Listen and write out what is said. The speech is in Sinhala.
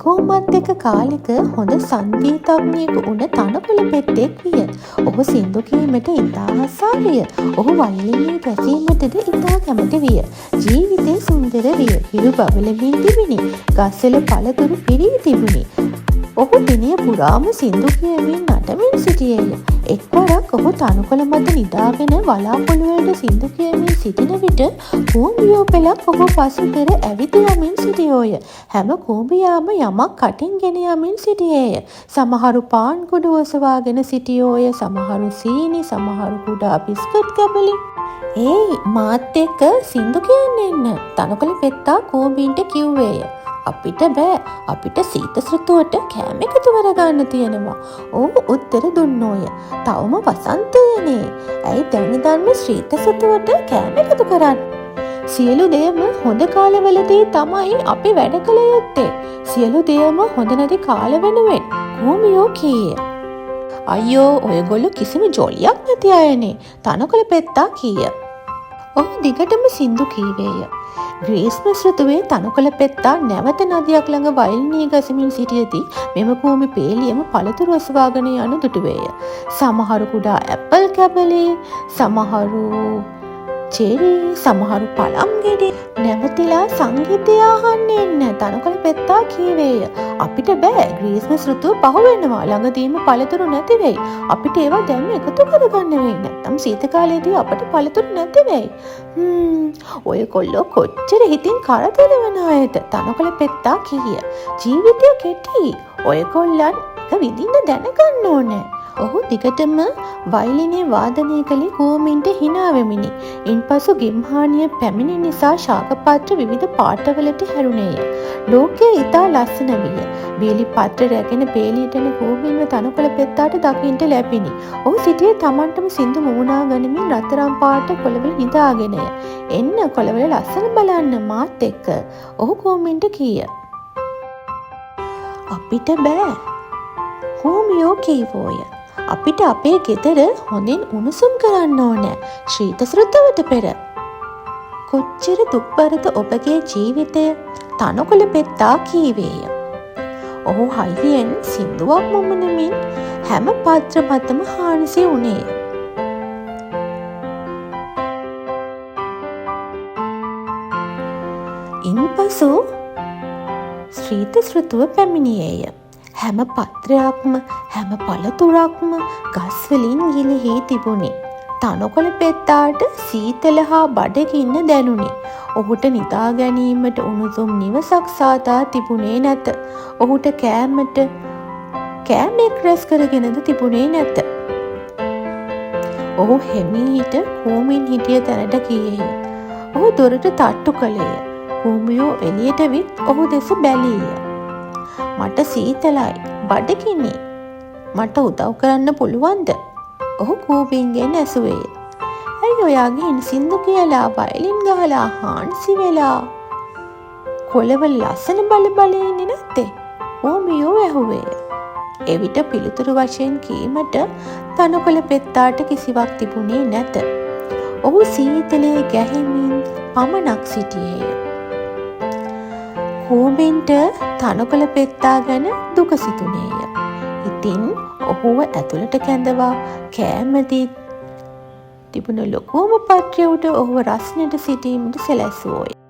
කෝමත් එක කාලෙක හොඳ සංගීතඥයෙකු වුණ තනකොළ පෙත්තෙක් විය. ඔහු සින්දු කීමට ඉතා ආසාවිය. ඔහු වයලිනේ ගැසීමටද ඉතා කැමති විය. ජීවිතය සුන්දර විය. හිරු බබලමින් තිබුණි. ගස්වල පළතුරු පිරී තිබුණි. ඔහු දිනය පුරාම සින්දු කියමින් නටමින් සිටියේය. එක්වරක් ඔහු තනකොළ මත නිදාගෙන වලාකුළුවලට සින්දු කියමින් සිටින විට කූඹියෝ පෙළක් ඔහු පසු කර ඇවිද යමින් සිටියෝය. හැම කූඹියාම යමක් කටින් ගෙන යමින් සිටියේය. සමහරු පාන් කුඩු ඔසවාගෙන සිටියෝය. සමහරු සීනි, සමහරු කුඩා බිස්කට් කැබලි. "ඒයි මාත් එක්ක සින්දු කියන්න එන්න" තනකොළ පෙත්තා කූඹීන්ට කිව්වේය. "අපිට බෑ. අපිට සීත ඍතුවට කෑම එකතු කරගන්න තියෙනවා." ඔහු උත්තර දුන්නෝය. "තවම වසන්තයනේ. ඇයි දැන් ශ්‍රීත ඍතුවට කෑම එකතු කරන්නේ? සියලු දේම හොඳ කාලවලදී තමයි අපි වැඩ කළ යුත්තේ. සියලු දේම හොඳ නැති කාල වෙනුවෙන්" කූඹියෝ කීය. "අයියෝ ඔයගොල්ලෝ කිසිම ජොලියක් නැති අයනේ" තනකොළ පෙත්තා කීය. ඔහු දිගටම සින්දු කීවේය. ග්‍රීස්ම ඍතුවේ තනකොළ පෙත්තා නැවත නදියක් ළඟ වයලිනේ ගසමින් සිටියදී මෙම කූඹි පේලියම පළතුරු ඔසවාගෙන යනු දුටුවේය. සමහරු කුඩා ඇපල් කැබලි, සමහරු චෙරි, සමහරු පළම් ගෙඩි. "නැවතිලා සංගීතය අහන්න එන්න" තනකොළ පෙත්තා කීවේය. "අපිට බෑ. ග්‍රීස්ම ඍතුව පහු වෙනවා. ළඟදීම පළතුරු නැති වෙයි. අපිට ඒවා දැන් එකතු කරගන්න වෙයි. නැත්නම් සීත කාලේදී අපට පළතුරු නැති වෙයි." ඔයගොල්ලෝ කොච්චර හිතින් කරදර වෙන අයද? තනකොළ පෙත්තා කීය. "ජීවිතය කෙටි. ඔයගොල්ලන් විඳින්න දැනගන්න ඕනේ." ඔහු දිගටම වයලිනේ වාදනය කළේ කූඹීන්ට hina වෙමිනි. ඉන්පසු ගිම්හානිය පැමිණි නිසා ශාකපත්‍ර විවිධ පාටවලට හැරුණේය. ලෝකය ඉතා ලස්සන විය. බේලි පත්‍ර රැගෙන පේලියට එන කූඹීන්ව තනකොළ පෙත්තාට දකින්නට ලැබිනි. ඔහු සිටියේ තමන්ටම සින්දු මුමුණා ගනිමින් රත්තරන් පාට කොළවල නිදාගෙනය. "එන්න කොළවල ලස්සන බලන්න මාත් එක්ක" ඔහු කූඹීන්ට කීය. "අපිට බෑ" කූඹියෝ කීවෝය. "අපිට අපේ ගෙදර හොඳින් උණුසුම් කරන්න ඕනෑ ශ්‍රීත ඍතුවට පෙර." "කොච්චර දුක්බරද ඔබගේ ජීවිතය" තනකොළ පෙත්තා කීවේය. ඔහු හයියෙන් සින්දුවක් මුමුණමින් හැම පත්‍ර මතම හාන්සි වුණේය. ඉන්පසු ශ්‍රීත ඍතුව පැමිණියේය. හැම පත්‍රයක්ම හැම පළතුරක්ම ගස්වලින් ගිලිහී තිබුණි. තනකොළ පෙත්තාට සීතල හා බඩගින්න දැනුනි. ඔහුට නිදා ගැනීමට උණුසුම් නිවසක් සාදා තිබුණේ නැත. ඔහුට කෑමට කෑමක් රැස් කරගෙනද තිබුණේ නැත. ඔහු හෙමිහිට කූඹීන් හිටිය තැනට ගියේය. ඔහු දොරට තට්ටු කළේය. කූඹියෝ එළියට විත් ඔහු දෙස බැලීය. "මට සීතලයි, බඩගිනි. මට උදව් කරන්න පුළුවන්ද?" ඔහු කූඹීන්ගෙන් ඇසුවේය. "ඇයි ඔයාගෙන් සින්දු කියලා, වයලින් ගහලා, හාන්සි වෙලා කොළවල ලස්සන බල ඉන්නේ නැත්තේ?" කූඹියෝ ඇහුවේය. එවිට පිළිතුරු වශයෙන් කීමට තනකොළ පෙත්තාට කිසිවක් තිබුණේ නැත. ඔහු සීතලේ ගැහෙමින් පමණක් සිටියේය. කූඹීන්ට තනකොළ පෙත්තා ගැන දුක සිතුනේය. ඉතින් ඔහුව ඇතුළට කැඳවා කෑම දී තිබුණ ලොකුම පත්‍රය උඩ ඔහුව රස්නෙට සිටීමට සැලැස්සුවෝය.